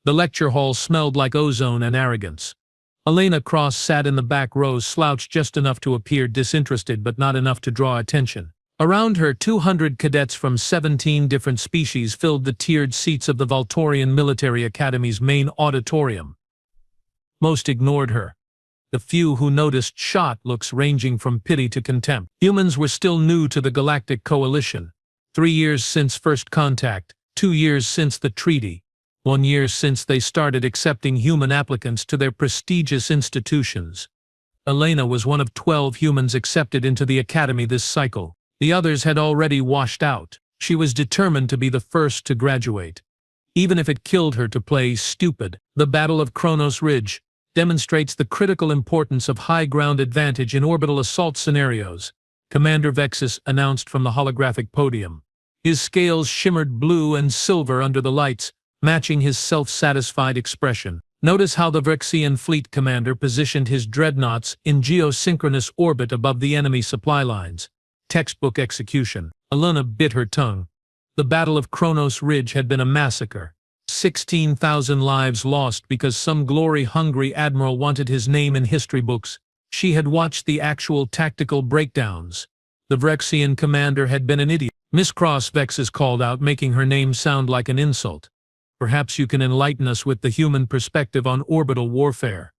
The lecture hall smelled like ozone and arrogance. Elena Cross sat in the back rows, slouched just enough to appear disinterested but not enough to draw attention. Around her, 200 cadets from 17 different species filled the tiered seats of the Voltorian Military Academy's main auditorium. Most ignored her. The few who noticed shot looks ranging from pity to contempt. Humans were still new to the Galactic Coalition. 3 years since first contact, 2 years since the treaty, 1 year since they started accepting human applicants to their prestigious institutions. Elena was one of 12 humans accepted into the Academy this cycle. The others had already washed out. She was determined to be the first to graduate, even if it killed her to play stupid. The Battle of Kronos Ridge demonstrates the critical importance of high ground advantage in orbital assault scenarios, Commander Vexus announced from the holographic podium. His scales shimmered blue and silver under the lights, matching his self-satisfied expression. Notice how the Vexian fleet commander positioned his dreadnoughts in geosynchronous orbit above the enemy supply lines. Textbook execution. Elena bit her tongue. The Battle of Kronos Ridge had been a massacre. 16,000 lives lost because some glory-hungry admiral wanted his name in history books. She had watched the actual tactical breakdowns. The Vexian commander had been an idiot. Miss Cross, Vexus called out, making her name sound like an insult. Perhaps you can enlighten us with the human perspective on orbital warfare.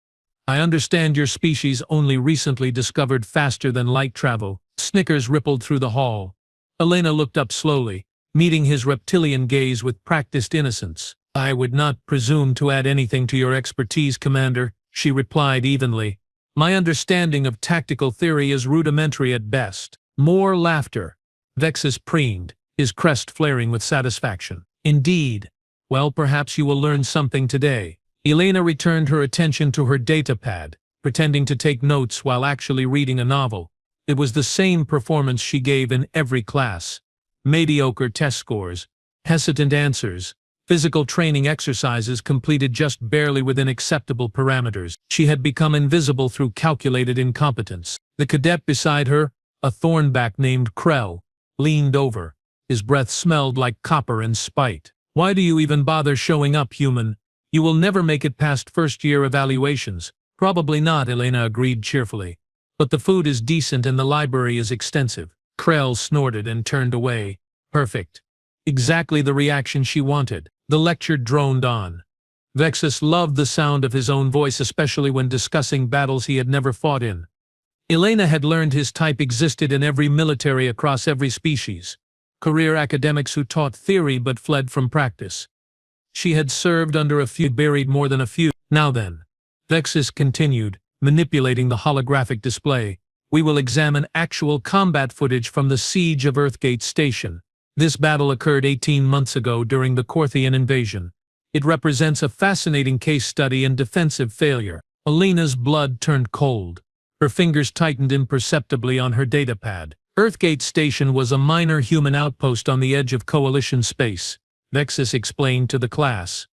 I understand your species only recently discovered faster-than-light travel. Snickers rippled through the hall. Elena looked up slowly, meeting his reptilian gaze with practiced innocence. I would not presume to add anything to your expertise, Commander, she replied evenly. My understanding of tactical theory is rudimentary at best. More laughter. Vexus preened, his crest flaring with satisfaction. Indeed. Well, perhaps you will learn something today. Elena returned her attention to her datapad, pretending to take notes while actually reading a novel. It was the same performance she gave in every class. Mediocre test scores, hesitant answers, physical training exercises completed just barely within acceptable parameters. She had become invisible through calculated incompetence. The cadet beside her, a thornback named Krell, leaned over. His breath smelled like copper and spite. Why do you even bother showing up, human? You will never make it past first-year evaluations. Probably not, Elena agreed cheerfully. But the food is decent and the library is extensive. Krell snorted and turned away. Perfect. Exactly the reaction she wanted. The lecture droned on. Vexus loved the sound of his own voice, especially when discussing battles he had never fought in. Elena had learned his type existed in every military across every species. Career academics who taught theory but fled from practice. She had served under a few, buried more than a few. Now then, Vexus continued, manipulating the holographic display, we will examine actual combat footage from the siege of Earthgate Station. This battle occurred 18 months ago during the Korthian invasion. It represents a fascinating case study in defensive failure. Elena's blood turned cold. Her fingers tightened imperceptibly on her datapad. Earthgate Station was a minor human outpost on the edge of Coalition space, Vexus explained to the class.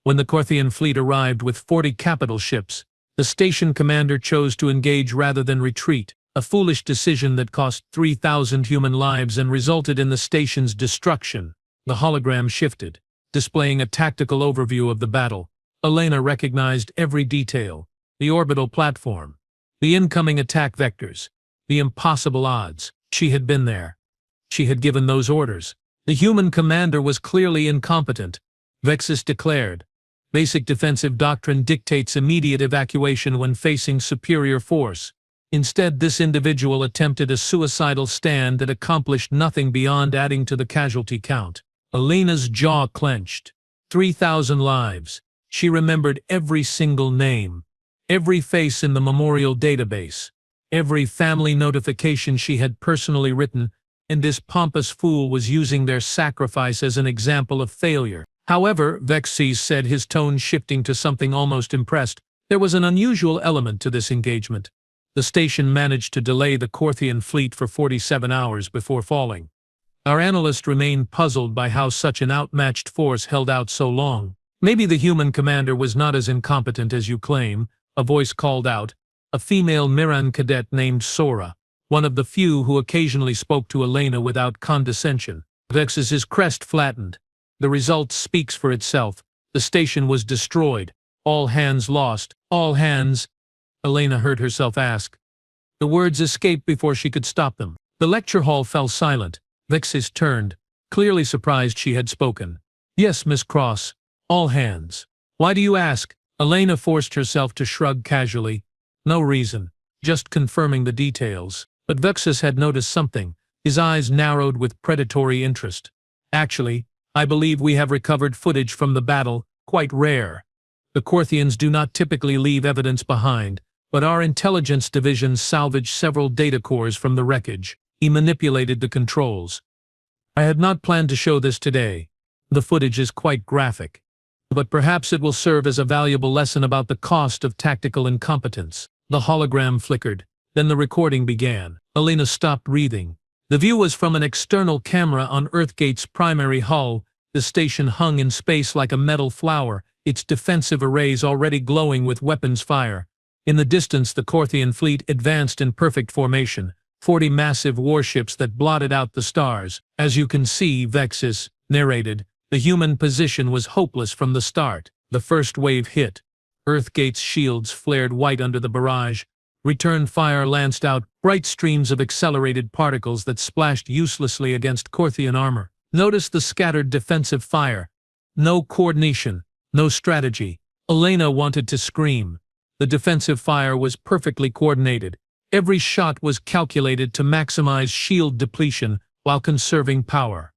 When the Korthian fleet arrived with 40 capital ships, the station commander chose to engage rather than retreat, a foolish decision that cost 3,000 human lives and resulted in the station's destruction. The hologram shifted, displaying a tactical overview of the battle. Elena recognized every detail: the orbital platform, the incoming attack vectors, the impossible odds. She had been there. She had given those orders. The human commander was clearly incompetent, Vexus declared. Basic defensive doctrine dictates immediate evacuation when facing superior force. Instead, this individual attempted a suicidal stand that accomplished nothing beyond adding to the casualty count. Elena's jaw clenched. 3,000 lives. She remembered every single name, every face in the memorial database, every family notification she had personally written, and this pompous fool was using their sacrifice as an example of failure. However, Vexus said, his tone shifting to something almost impressed, there was an unusual element to this engagement. The station managed to delay the Korthian fleet for 47 hours before falling. Our analyst remained puzzled by how such an outmatched force held out so long. Maybe the human commander was not as incompetent as you claim, a voice called out, a female Miran cadet named Sora, one of the few who occasionally spoke to Elena without condescension. Vexus's crest flattened. The result speaks for itself. The station was destroyed. All hands lost. All hands. Elena heard herself ask. The words escaped before she could stop them. The lecture hall fell silent. Vexis turned, clearly surprised she had spoken. Yes, Miss Cross. All hands. Why do you ask? Elena forced herself to shrug casually. No reason. Just confirming the details. But Vexis had noticed something. His eyes narrowed with predatory interest. Actually, I believe we have recovered footage from the battle, quite rare. The Corthians do not typically leave evidence behind, but our intelligence division salvaged several data cores from the wreckage. He manipulated the controls. I had not planned to show this today. The footage is quite graphic. But perhaps it will serve as a valuable lesson about the cost of tactical incompetence. The hologram flickered. Then the recording began. Elena stopped breathing. The view was from an external camera on Earthgate's primary hull. The station hung in space like a metal flower, its defensive arrays already glowing with weapons fire. In the distance, the Corthian fleet advanced in perfect formation, 40 massive warships that blotted out the stars. As you can see, Vexis narrated, the human position was hopeless from the start. The first wave hit. Earthgate's shields flared white under the barrage. Return fire lanced out bright streams of accelerated particles that splashed uselessly against Corthian armor. Notice the scattered defensive fire. No coordination, no strategy. Elena wanted to scream. The defensive fire was perfectly coordinated. Every shot was calculated to maximize shield depletion while conserving power.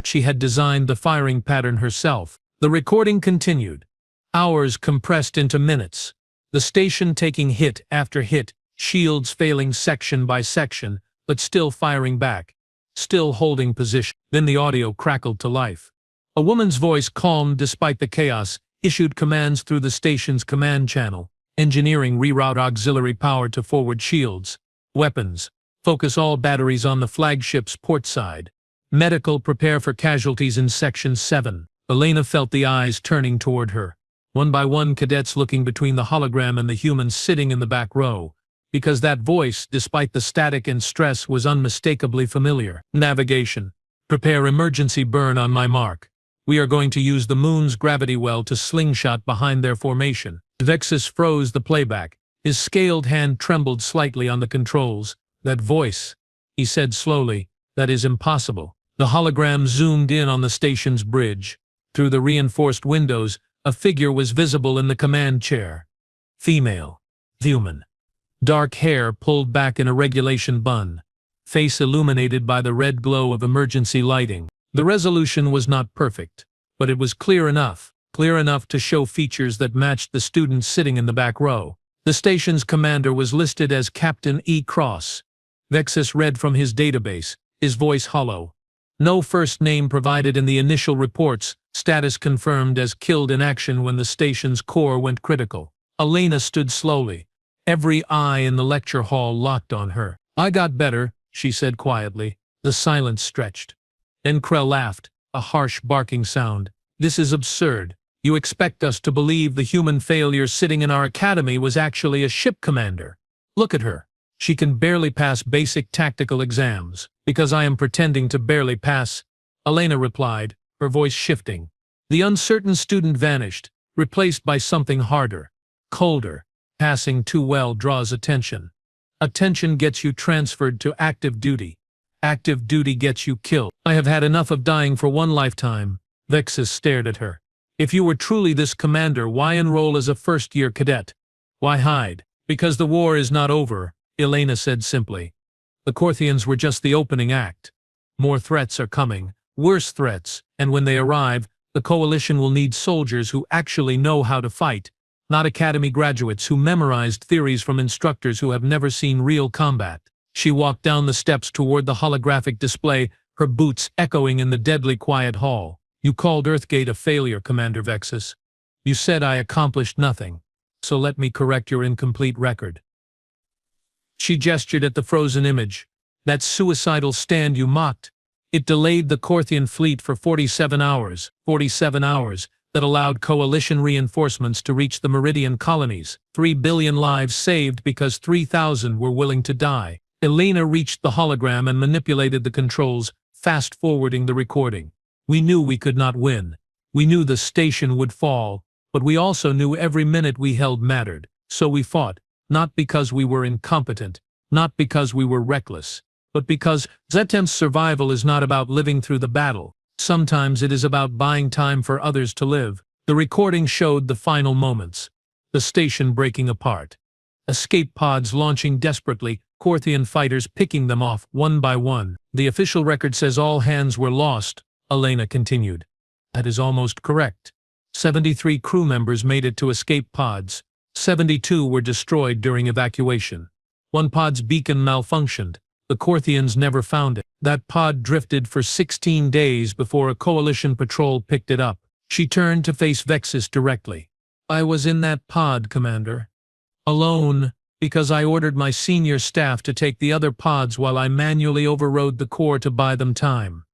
She had designed the firing pattern herself. The recording continued. Hours compressed into minutes. The station taking hit after hit, shields failing section by section, but still firing back, still holding position. Then the audio crackled to life. A woman's voice, calm despite the chaos, issued commands through the station's command channel. Engineering, reroute auxiliary power to forward shields. Weapons, focus all batteries on the flagship's port side. Medical, prepare for casualties in Section 7. Elena felt the eyes turning toward her. One by one, cadets looking between the hologram and the humans sitting in the back row. Because that voice, despite the static and stress, was unmistakably familiar. Navigation. Prepare emergency burn on my mark. We are going to use the moon's gravity well to slingshot behind their formation. Vexis froze the playback. His scaled hand trembled slightly on the controls. That voice, he said slowly, that is impossible. The hologram zoomed in on the station's bridge. Through the reinforced windows, a figure was visible in the command chair. Female. Human. Dark hair pulled back in a regulation bun. Face illuminated by the red glow of emergency lighting. The resolution was not perfect, but it was clear enough to show features that matched the students sitting in the back row. The station's commander was listed as Captain E. Cross. Vexis read from his database, his voice hollow. No first name provided in the initial reports, status confirmed as killed in action when the station's core went critical. Elena stood slowly. Every eye in the lecture hall locked on her. I got better, she said quietly. The silence stretched. Then Krell laughed, a harsh barking sound. This is absurd. You expect us to believe the human failure sitting in our academy was actually a ship commander. Look at her. She can barely pass basic tactical exams. Because I am pretending to barely pass, Elena replied, her voice shifting. The uncertain student vanished, replaced by something harder, colder. Passing too well draws attention. Attention gets you transferred to active duty. Active duty gets you killed. I have had enough of dying for one lifetime. Vexis stared at her. If you were truly this commander, why enroll as a first-year cadet? Why hide? Because the war is not over, Elena said simply. The Corthians were just the opening act. More threats are coming, worse threats, and when they arrive, the coalition will need soldiers who actually know how to fight, not academy graduates who memorized theories from instructors who have never seen real combat. She walked down the steps toward the holographic display, her boots echoing in the deadly quiet hall. You called Earthgate a failure, Commander Vexis. You said I accomplished nothing, so let me correct your incomplete record. She gestured at the frozen image. That suicidal stand you mocked. It delayed the Corthian fleet for 47 hours, that allowed coalition reinforcements to reach the Meridian colonies. 3 billion lives saved because 3,000 were willing to die. Elena reached the hologram and manipulated the controls, fast-forwarding the recording. We knew we could not win. We knew the station would fall, but we also knew every minute we held mattered. So we fought, not because we were incompetent, not because we were reckless, but because Zetem's survival is not about living through the battle. Sometimes it is about buying time for others to live. The recording showed the final moments. The station breaking apart. Escape pods launching desperately, Korthian fighters picking them off one by one. The official record says all hands were lost, Elena continued. That is almost correct. 73 crew members made it to escape pods. 72 were destroyed during evacuation. One pod's beacon malfunctioned. The Korthians never found it. That pod drifted for 16 days before a coalition patrol picked it up. She turned to face Vexus directly. I was in that pod, Commander. Alone, because I ordered my senior staff to take the other pods while I manually overrode the core to buy them time.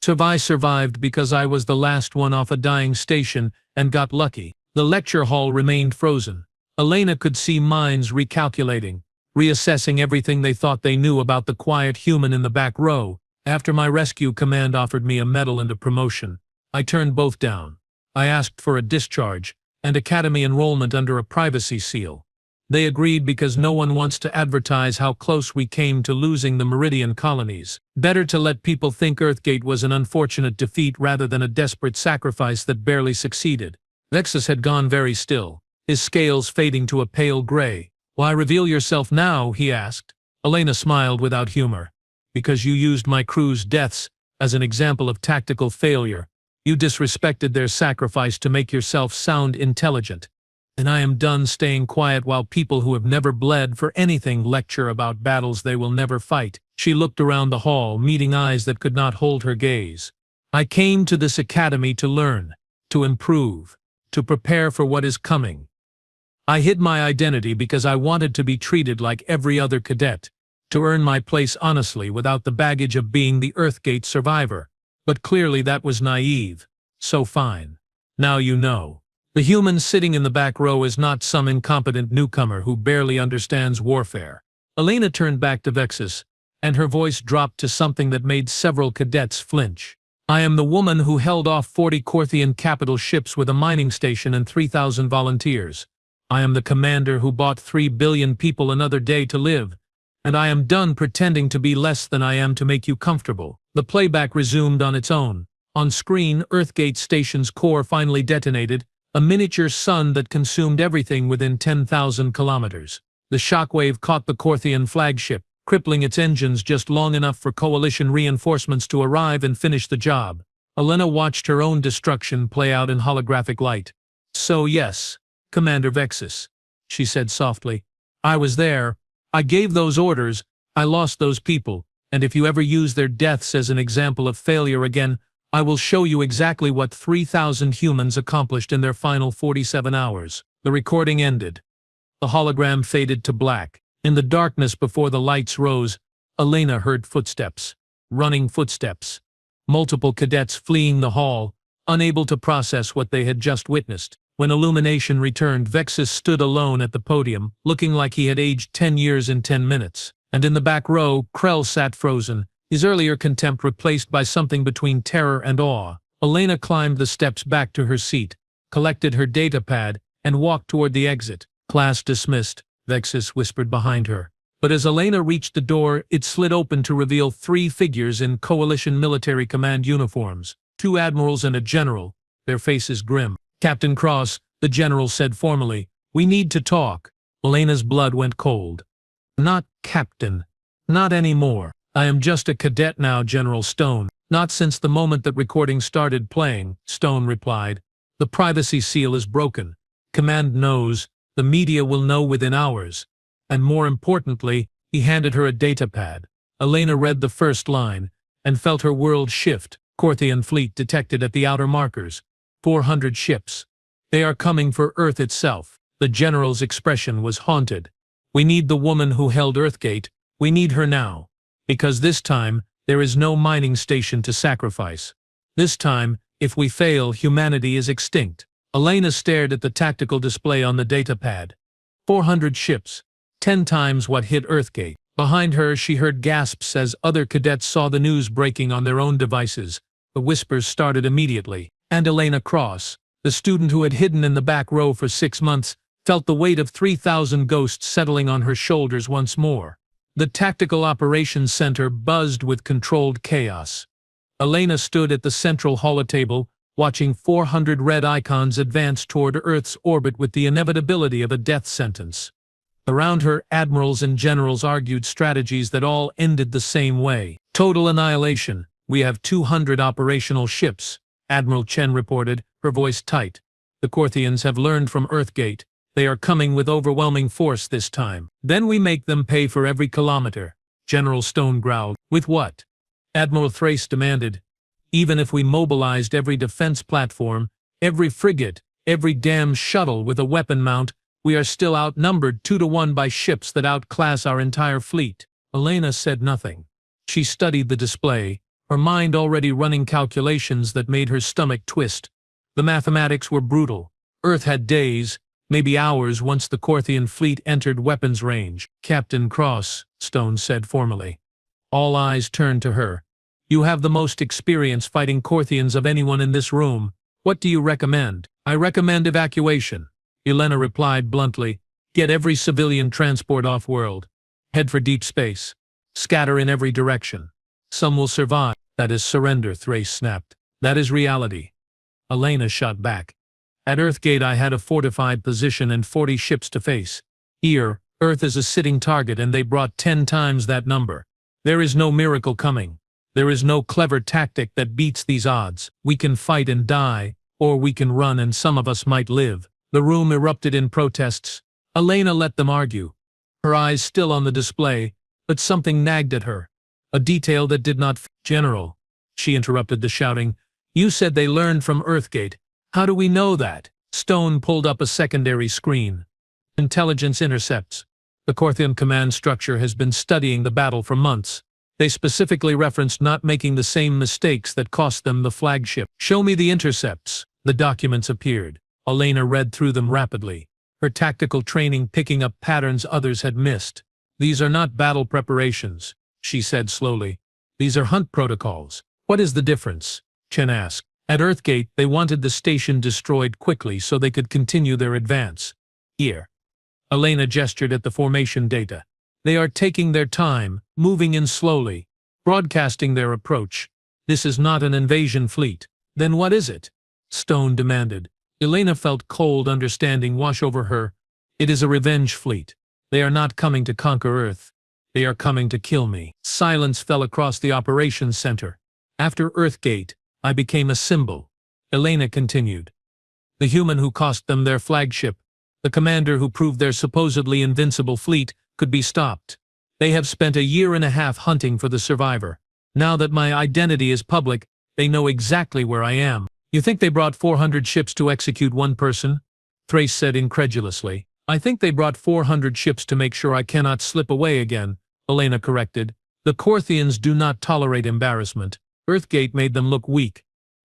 I survived because I was the last one off a dying station and got lucky. The lecture hall remained frozen. Elena could see minds recalculating, reassessing everything they thought they knew about the quiet human in the back row. After my rescue, command offered me a medal and a promotion. I turned both down. I asked for a discharge and academy enrollment under a privacy seal. They agreed because no one wants to advertise how close we came to losing the Meridian colonies. Better to let people think Earthgate was an unfortunate defeat rather than a desperate sacrifice that barely succeeded. Vexus had gone very still, his scales fading to a pale gray. Why reveal yourself now, he asked. Elena smiled without humor. Because you used my crew's deaths as an example of tactical failure. You disrespected their sacrifice to make yourself sound intelligent. And I am done staying quiet while people who have never bled for anything lecture about battles they will never fight. She looked around the hall, meeting eyes that could not hold her gaze. I came to this academy to learn, to improve, to prepare for what is coming. I hid my identity because I wanted to be treated like every other cadet, to earn my place honestly without the baggage of being the Earthgate survivor. But clearly that was naive. So fine. Now you know. The human sitting in the back row is not some incompetent newcomer who barely understands warfare. Elena turned back to Vexus, and her voice dropped to something that made several cadets flinch. I am the woman who held off 40 Korthian capital ships with a mining station and 3,000 volunteers. I am the commander who bought 3 billion people another day to live, and I am done pretending to be less than I am to make you comfortable. The playback resumed on its own. On screen, Earthgate Station's core finally detonated, a miniature sun that consumed everything within 10,000 kilometers. The shockwave caught the Korthian flagship, crippling its engines just long enough for coalition reinforcements to arrive and finish the job. Elena watched her own destruction play out in holographic light. So yes, Commander Vexus, she said softly. I was there. I gave those orders. I lost those people. And if you ever use their deaths as an example of failure again, I will show you exactly what 3,000 humans accomplished in their final 47 hours. The recording ended. The hologram faded to black. In the darkness before the lights rose, Elena heard footsteps. Running footsteps. Multiple cadets fleeing the hall, unable to process what they had just witnessed. When illumination returned, Vexus stood alone at the podium, looking like he had aged 10 years in 10 minutes. And in the back row, Krell sat frozen, his earlier contempt replaced by something between terror and awe. Elena climbed the steps back to her seat, collected her datapad, and walked toward the exit. Class dismissed, Vexus whispered behind her. But as Elena reached the door, it slid open to reveal 3 figures in Coalition Military Command uniforms, 2 admirals and a general, their faces grim. Captain Cross, the general said formally, we need to talk. Elena's blood went cold. Not Captain. Not anymore. I am just a cadet now, General Stone. Not since the moment that recording started playing, Stone replied. The privacy seal is broken. Command knows. The media will know within hours. And more importantly, he handed her a datapad. Elena read the first line, and felt her world shift. Korthian fleet detected at the outer markers. 400 ships. They are coming for Earth itself. The general's expression was haunted. We need the woman who held Earthgate. We need her now. Because this time, there is no mining station to sacrifice. This time, if we fail, humanity is extinct. Elena stared at the tactical display on the datapad. 400 ships. 10 times what hit Earthgate. Behind her, she heard gasps as other cadets saw the news breaking on their own devices. The whispers started immediately. And Elena Cross, the student who had hidden in the back row for 6 months, felt the weight of 3,000 ghosts settling on her shoulders once more. The Tactical Operations Center buzzed with controlled chaos. Elena stood at the central holotable, watching 400 red icons advance toward Earth's orbit with the inevitability of a death sentence. Around her, admirals and generals argued strategies that all ended the same way. Total annihilation. We have 200 operational ships, Admiral Chen reported, her voice tight. The Corthians have learned from Earthgate. They are coming with overwhelming force this time. Then we make them pay for every kilometer, General Stone growled. With what? Admiral Thrace demanded. Even if we mobilized every defense platform, every frigate, every damn shuttle with a weapon mount, we are still outnumbered 2-to-1 by ships that outclass our entire fleet. Elena said nothing. She studied the display, her mind already running calculations that made her stomach twist. The mathematics were brutal. Earth had days, maybe hours once the Corthian fleet entered weapons range. Captain Cross, Stone said formally. All eyes turned to her. You have the most experience fighting Corthians of anyone in this room. What do you recommend? I recommend evacuation, Elena replied bluntly. Get every civilian transport off-world. Head for deep space. Scatter in every direction. Some will survive. That is surrender, Thrace snapped. That is reality. Elena shot back. At Earthgate I had a fortified position and 40 ships to face. Here, Earth is a sitting target and they brought 10 times that number. There is no miracle coming. There is no clever tactic that beats these odds. We can fight and die, or we can run and some of us might live. The room erupted in protests. Elena let them argue. Her eyes still on the display, but something nagged at her. A detail that did not General, she interrupted the shouting. You said they learned from Earthgate. How do we know that? Stone pulled up a secondary screen. Intelligence intercepts. The Corthian command structure has been studying the battle for months. They specifically referenced not making the same mistakes that cost them the flagship. Show me the intercepts. The documents appeared. Elena read through them rapidly, her tactical training picking up patterns others had missed. These are not battle preparations, she said slowly. These are hunt protocols. What is the difference? Chen asked. At Earthgate, they wanted the station destroyed quickly so they could continue their advance. Here. Elena gestured at the formation data. They are taking their time, moving in slowly, broadcasting their approach. This is not an invasion fleet. Then what is it? Stone demanded. Elena felt cold understanding wash over her. It is a revenge fleet. They are not coming to conquer Earth. They are coming to kill me. Silence fell across the operations center. After Earthgate, I became a symbol. Elena continued. The human who cost them their flagship, the commander who proved their supposedly invincible fleet, could be stopped. They have spent a year and a half hunting for the survivor. Now that my identity is public, they know exactly where I am. You think they brought 400 ships to execute one person? Thrace said incredulously. I think they brought 400 ships to make sure I cannot slip away again, Elena corrected. The Corthians do not tolerate embarrassment. Earthgate made them look weak.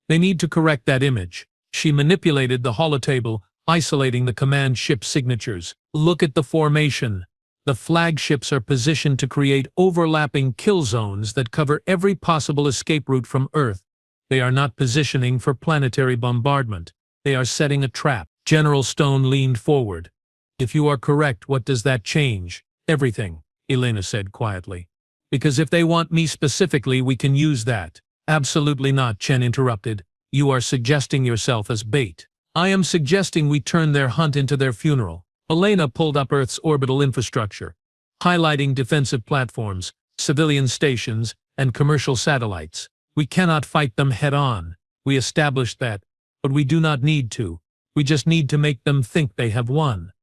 They need to correct that image. She manipulated the holotable, isolating the command ship signatures. Look at the formation. The flagships are positioned to create overlapping kill zones that cover every possible escape route from Earth. They are not positioning for planetary bombardment. They are setting a trap. General Stone leaned forward. If you are correct, what does that change? Everything, Elena said quietly. Because if they want me specifically, we can use that. Absolutely not, Chen interrupted. You are suggesting yourself as bait. I am suggesting we turn their hunt into their funeral. Elena pulled up Earth's orbital infrastructure, highlighting defensive platforms, civilian stations, and commercial satellites. We cannot fight them head-on. We established that, but we do not need to. We just need to make them think they have won.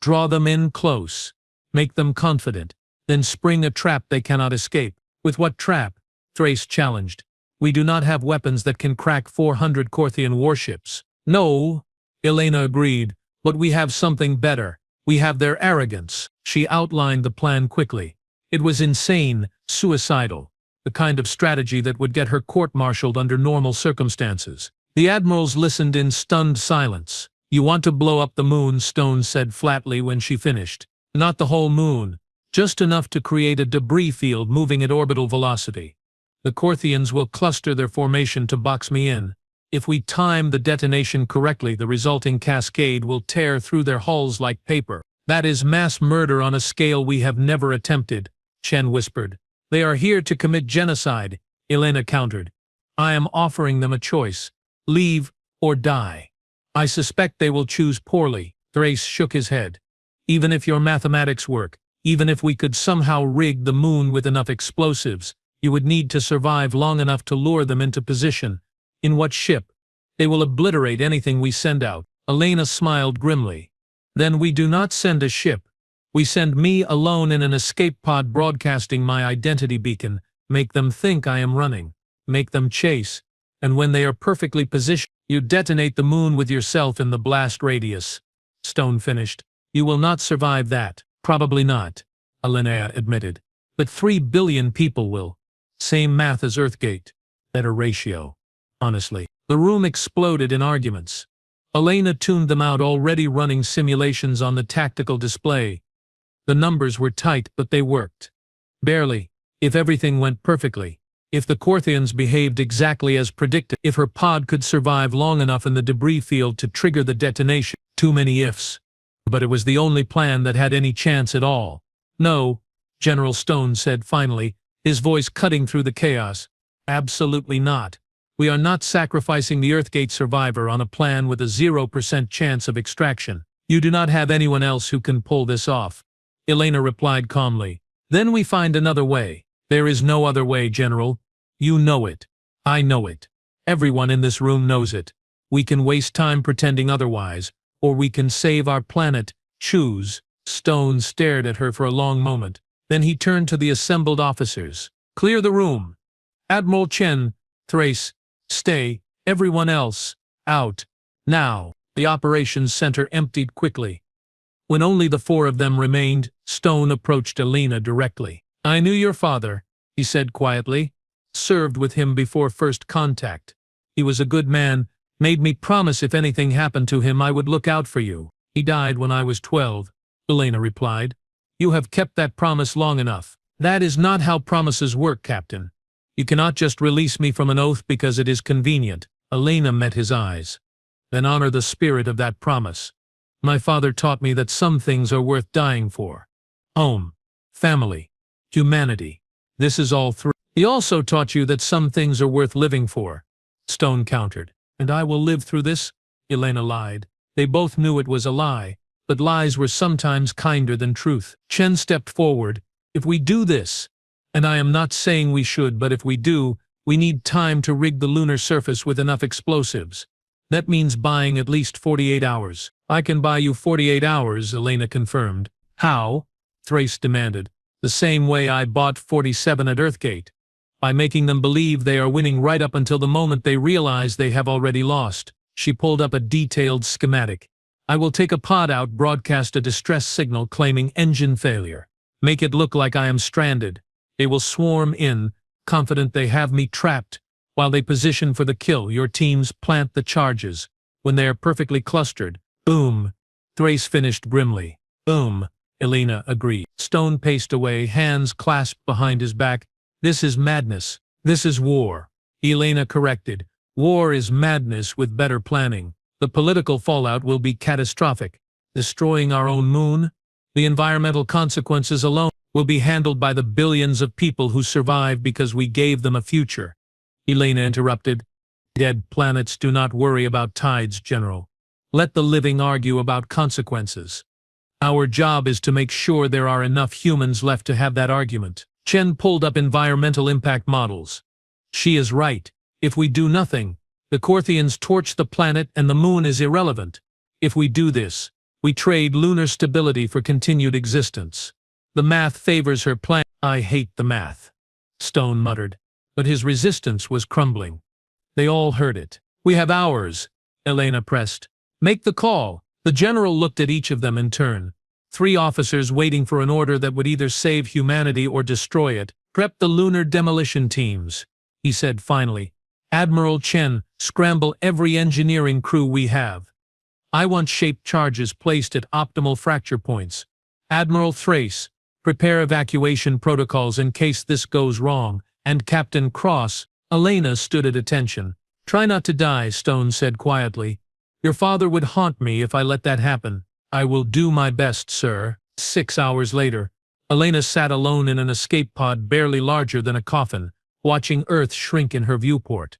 Draw them in close. Make them confident. Then spring a trap they cannot escape. With what trap? Thrace challenged. We do not have weapons that can crack 400 Corthian warships. No, Elena agreed, but we have something better. We have their arrogance. She outlined the plan quickly. It was insane, suicidal, the kind of strategy that would get her court-martialed under normal circumstances. The admirals listened in stunned silence. You want to blow up the moon, Stone said flatly when she finished. Not the whole moon, just enough to create a debris field moving at orbital velocity. The Corthians will cluster their formation to box me in. If we time the detonation correctly, the resulting cascade will tear through their hulls like paper. That is mass murder on a scale we have never attempted, Chen whispered. They are here to commit genocide, Elena countered. I am offering them a choice. Leave or die. I suspect they will choose poorly. Thrace shook his head. Even if your mathematics work, even if we could somehow rig the moon with enough explosives, you would need to survive long enough to lure them into position. In what ship? They will obliterate anything we send out. Elena smiled grimly. Then we do not send a ship. We send me alone in an escape pod broadcasting my identity beacon, make them think I am running, make them chase, and when they are perfectly positioned, you detonate the moon with yourself in the blast radius. Stone finished. You will not survive that. Probably not, Elena admitted. But 3 billion people will. Same math as Earthgate. Better ratio. Honestly. The room exploded in arguments. Elena tuned them out, already running simulations on the tactical display. The numbers were tight, but they worked. Barely. If everything went perfectly. If the Corthians behaved exactly as predicted. If her pod could survive long enough in the debris field to trigger the detonation. Too many ifs. But it was the only plan that had any chance at all. No, General Stone said finally, his voice cutting through the chaos. Absolutely not. We are not sacrificing the Earthgate survivor on a plan with a 0% chance of extraction. You do not have anyone else who can pull this off. Elena replied calmly. Then we find another way. There is no other way, General. You know it. I know it. Everyone in this room knows it. We can waste time pretending otherwise, or we can save our planet. Choose. Stone stared at her for a long moment. Then he turned to the assembled officers. Clear the room. Admiral Chen, Thrace, stay. Everyone else, out. Now. The operations center emptied quickly. When only the 4 of them remained, Stone approached Elena directly. I knew your father, he said quietly. Served with him before first contact. He was a good man, made me promise if anything happened to him I would look out for you. He died when I was 12, Elena replied. You have kept that promise long enough. That is not how promises work, Captain. You cannot just release me from an oath because it is convenient. Elena met his eyes. Then honor the spirit of that promise. My father taught me that some things are worth dying for. Home, family, humanity. This is all 3. He also taught you that some things are worth living for. Stone countered. And I will live through this? Elena lied. They both knew it was a lie, but lies were sometimes kinder than truth. Chen stepped forward. If we do this, and I am not saying we should, but if we do, we need time to rig the lunar surface with enough explosives. That means buying at least 48 hours. I can buy you 48 hours, Elena confirmed. How? Thrace demanded. The same way I bought 47 at Earthgate. By making them believe they are winning right up until the moment they realize they have already lost. She pulled up a detailed schematic. I will take a pod out, broadcast a distress signal claiming engine failure. Make it look like I am stranded. They will swarm in, confident they have me trapped. While they position for the kill, your teams plant the charges. When they are perfectly clustered, boom. Thrace finished grimly. Boom, Elena agreed. Stone paced away, hands clasped behind his back. This is madness. This is war. Elena corrected. War is madness with better planning. The political fallout will be catastrophic. Destroying our own moon? The environmental consequences alone will be handled by the billions of people who survive because we gave them a future. Elena interrupted. Dead planets do not worry about tides, General. Let the living argue about consequences. Our job is to make sure there are enough humans left to have that argument. Chen pulled up environmental impact models. She is right. If we do nothing, the Corthians torch the planet and the moon is irrelevant. If we do this, we trade lunar stability for continued existence. The math favors her plan. I hate the math, Stone muttered, but his resistance was crumbling. They all heard it. We have hours, Elena pressed. Make the call. The general looked at each of them in turn. 3 officers waiting for an order that would either save humanity or destroy it. Prep the lunar demolition teams, he said finally. Admiral Chen, scramble every engineering crew we have. I want shaped charges placed at optimal fracture points. Admiral Thrace, prepare evacuation protocols in case this goes wrong. And Captain Cross, Elena stood at attention. Try not to die, Stone said quietly. Your father would haunt me if I let that happen. I will do my best, sir. 6 hours later, Elena sat alone in an escape pod barely larger than a coffin, watching Earth shrink in her viewport.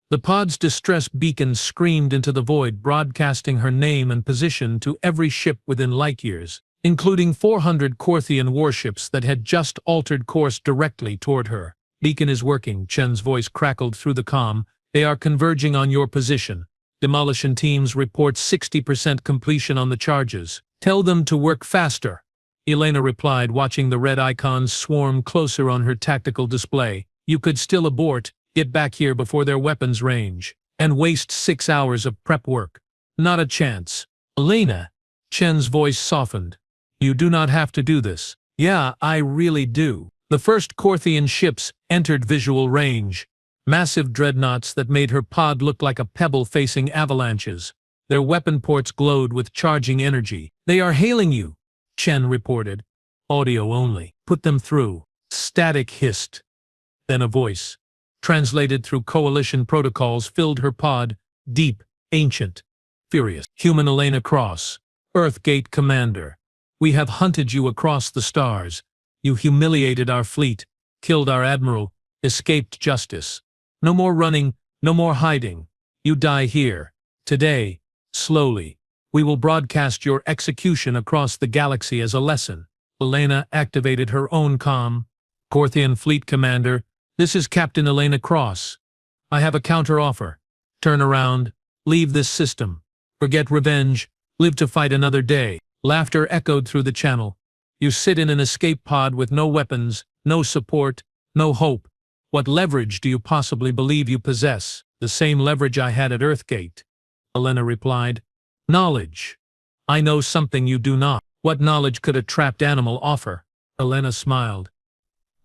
The pod's distress beacon screamed into the void, broadcasting her name and position to every ship within light years, including 400 Korthian warships that had just altered course directly toward her. Beacon is working, Chen's voice crackled through the comm. They are converging on your position. Demolition teams report 60% completion on the charges. Tell them to work faster. Elena replied, watching the red icons swarm closer on her tactical display. You could still abort, get back here before their weapons range, and waste 6 hours of prep work. Not a chance. Elena, Chen's voice softened. You do not have to do this. Yeah, I really do. The first Korthian ships entered visual range. Massive dreadnoughts that made her pod look like a pebble facing avalanches. Their weapon ports glowed with charging energy. They are hailing you, Chen reported. Audio only. Put them through. Static hissed. Then a voice, translated through coalition protocols, filled her pod, deep, ancient, furious. Human Elena Cross, Earthgate Commander. We have hunted you across the stars. You humiliated our fleet, killed our admiral, escaped justice. No more running, no more hiding. You die here. Today, slowly. We will broadcast your execution across the galaxy as a lesson. Elena activated her own comm. Korthian Fleet Commander, this is Captain Elena Cross. I have a counter-offer. Turn around, leave this system. Forget revenge, live to fight another day. Laughter echoed through the channel. You sit in an escape pod with no weapons, no support, no hope. What leverage do you possibly believe you possess? The same leverage I had at Earthgate. Elena replied. Knowledge. I know something you do not. What knowledge could a trapped animal offer? Elena smiled.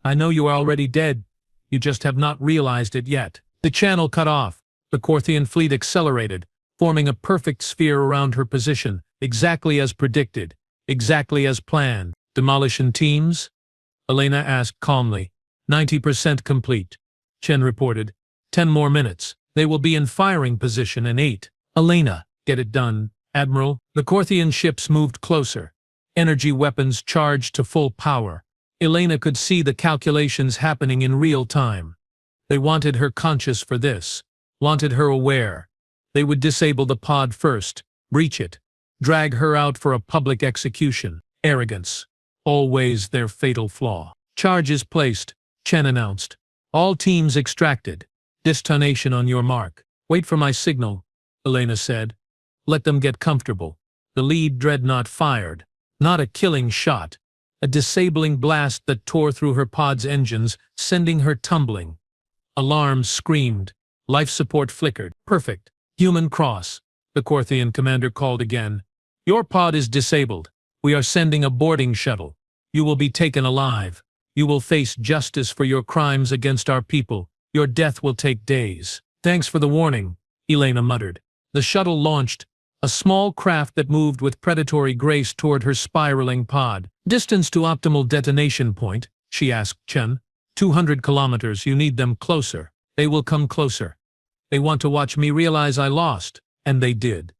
I know you are already dead. You just have not realized it yet. The channel cut off. The Korthian fleet accelerated, forming a perfect sphere around her position, exactly as predicted, exactly as planned. Demolition teams? Elena asked calmly. 90% complete. Chen reported. 10 more minutes. They will be in firing position in 8. Elena, get it done, Admiral. The Korthian ships moved closer. Energy weapons charged to full power. Elena could see the calculations happening in real time. They wanted her conscious for this, wanted her aware. They would disable the pod first, breach it, drag her out for a public execution. Arrogance, always their fatal flaw. Charges placed, Chen announced. All teams extracted. Detonation on your mark. Wait for my signal, Elena said. Let them get comfortable. The lead dreadnought fired. Not a killing shot. A disabling blast that tore through her pod's engines, sending her tumbling. Alarms screamed. Life support flickered. Perfect. Human Cross. The Korthian commander called again. Your pod is disabled. We are sending a boarding shuttle. You will be taken alive. You will face justice for your crimes against our people. Your death will take days. Thanks for the warning, Elena muttered. The shuttle launched, a small craft that moved with predatory grace toward her spiraling pod. Distance to optimal detonation point, she asked Chen. 200 kilometers, you need them closer. They will come closer. They want to watch me realize I lost, and they did.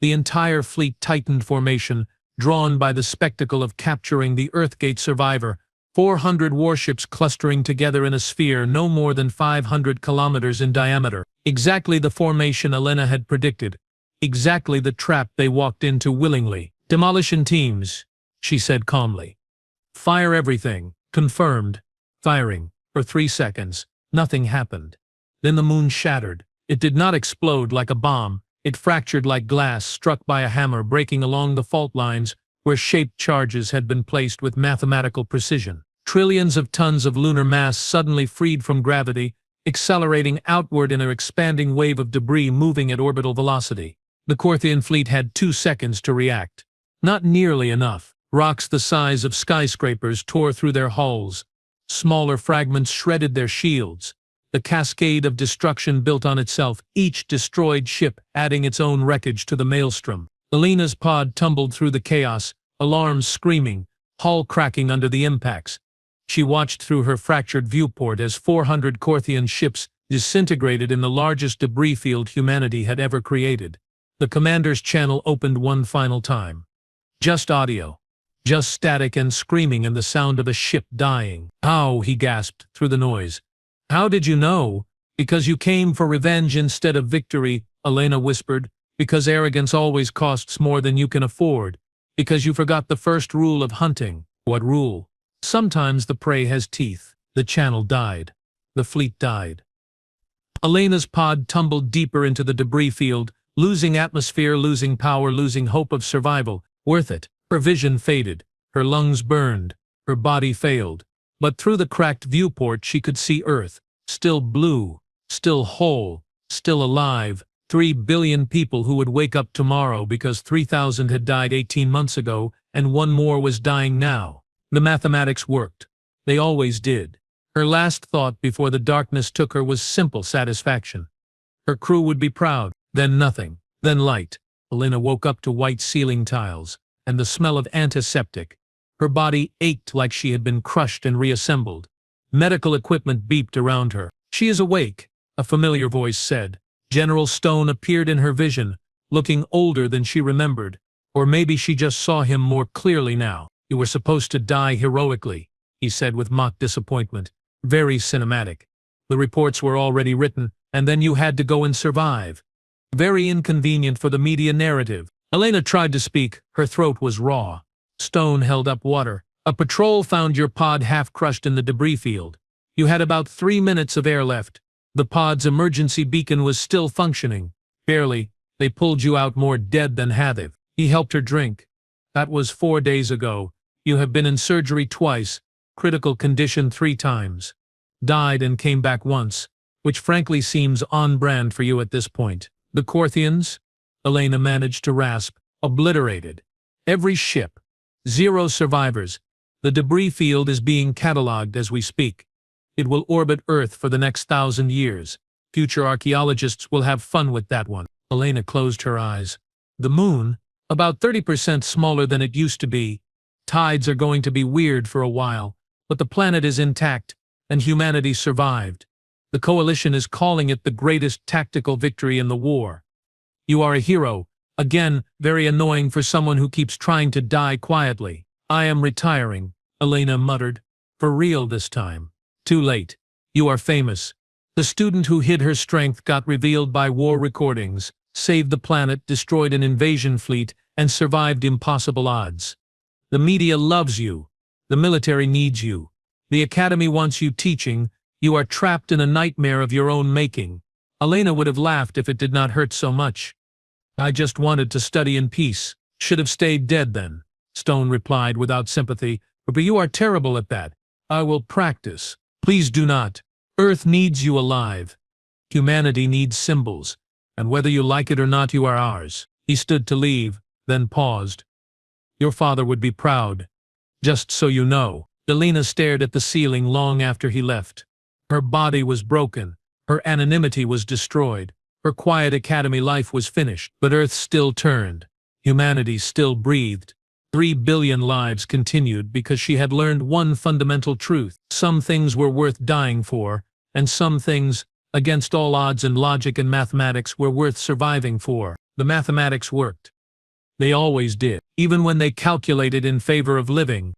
The entire fleet tightened formation, drawn by the spectacle of capturing the Earthgate survivor. 400 warships clustering together in a sphere no more than 500 kilometers in diameter. Exactly the formation Elena had predicted. Exactly the trap they walked into willingly. Demolition teams, she said calmly. Fire everything. Confirmed. Firing. For 3 seconds. Nothing happened. Then the moon shattered. It did not explode like a bomb. It fractured like glass struck by a hammer, breaking along the fault lines where shaped charges had been placed with mathematical precision. Trillions of tons of lunar mass suddenly freed from gravity, accelerating outward in an expanding wave of debris moving at orbital velocity. The Korthian fleet had 2 seconds to react. Not nearly enough. Rocks the size of skyscrapers tore through their hulls. Smaller fragments shredded their shields. The cascade of destruction built on itself, each destroyed ship adding its own wreckage to the maelstrom. Elena's pod tumbled through the chaos, alarms screaming, hull cracking under the impacts. She watched through her fractured viewport as 400 Korthian ships disintegrated in the largest debris field humanity had ever created. The commander's channel opened one final time. Just audio. Just static and screaming and the sound of a ship dying. "How?" he gasped through the noise. "How did you know?" "Because you came for revenge instead of victory," Elena whispered. "Because arrogance always costs more than you can afford. Because you forgot the first rule of hunting." "What rule?" "Sometimes the prey has teeth." The channel died. The fleet died. Elena's pod tumbled deeper into the debris field, losing atmosphere, losing power, losing hope of survival. Worth it. Her vision faded. Her lungs burned. Her body failed. But through the cracked viewport she could see Earth, still blue, still whole, still alive. 3 billion people who would wake up tomorrow because 3,000 had died 18 months ago and one more was dying now. The mathematics worked. They always did. Her last thought before the darkness took her was simple satisfaction. Her crew would be proud. Then nothing. Then light. Elena woke up to white ceiling tiles and the smell of antiseptic. Her body ached like she had been crushed and reassembled. Medical equipment beeped around her. "She is awake," a familiar voice said. General Stone appeared in her vision, looking older than she remembered. Or maybe she just saw him more clearly now. "You were supposed to die heroically," he said with mock disappointment. "Very cinematic. The reports were already written, and then you had to go and survive. Very inconvenient for the media narrative." Elena tried to speak. Her throat was raw. Stone held up water. "A patrol found your pod half crushed in the debris field. You had about 3 minutes of air left. The pod's emergency beacon was still functioning. Barely. They pulled you out more dead than alive." He helped her drink. "That was 4 days ago. You have been in surgery twice, critical condition 3 times. Died and came back once, which frankly seems on brand for you at this point." "The Corthians?" Elena managed to rasp. "Obliterated. Every ship. 0 survivors. The debris field is being catalogued as we speak. It will orbit Earth for the next 1,000 years. Future archaeologists will have fun with that one." Elena closed her eyes. "The moon? About 30% smaller than it used to be. Tides are going to be weird for a while, but the planet is intact, and humanity survived. The coalition is calling it the greatest tactical victory in the war. You are a hero. Again, very annoying for someone who keeps trying to die quietly." "I am retiring," Elena muttered. "For real this time." "Too late. You are famous. The student who hid her strength got revealed by war recordings, saved the planet, destroyed an invasion fleet, and survived impossible odds. The media loves you. The military needs you. The academy wants you teaching. You are trapped in a nightmare of your own making." Elena would have laughed if it did not hurt so much. "I just wanted to study in peace. Should have stayed dead then," Stone replied without sympathy. "But you are terrible at that." "I will practice." "Please do not. Earth needs you alive. Humanity needs symbols, and whether you like it or not, you are ours." He stood to leave, then paused. "Your father would be proud. Just so you know." Elena stared at the ceiling long after he left. Her body was broken. Her anonymity was destroyed. Her quiet academy life was finished. But Earth still turned. Humanity still breathed. 3 billion lives continued because she had learned one fundamental truth. Some things were worth dying for, and some things, against all odds and logic and mathematics, were worth surviving for. The mathematics worked. They always did. Even when they calculated in favor of living,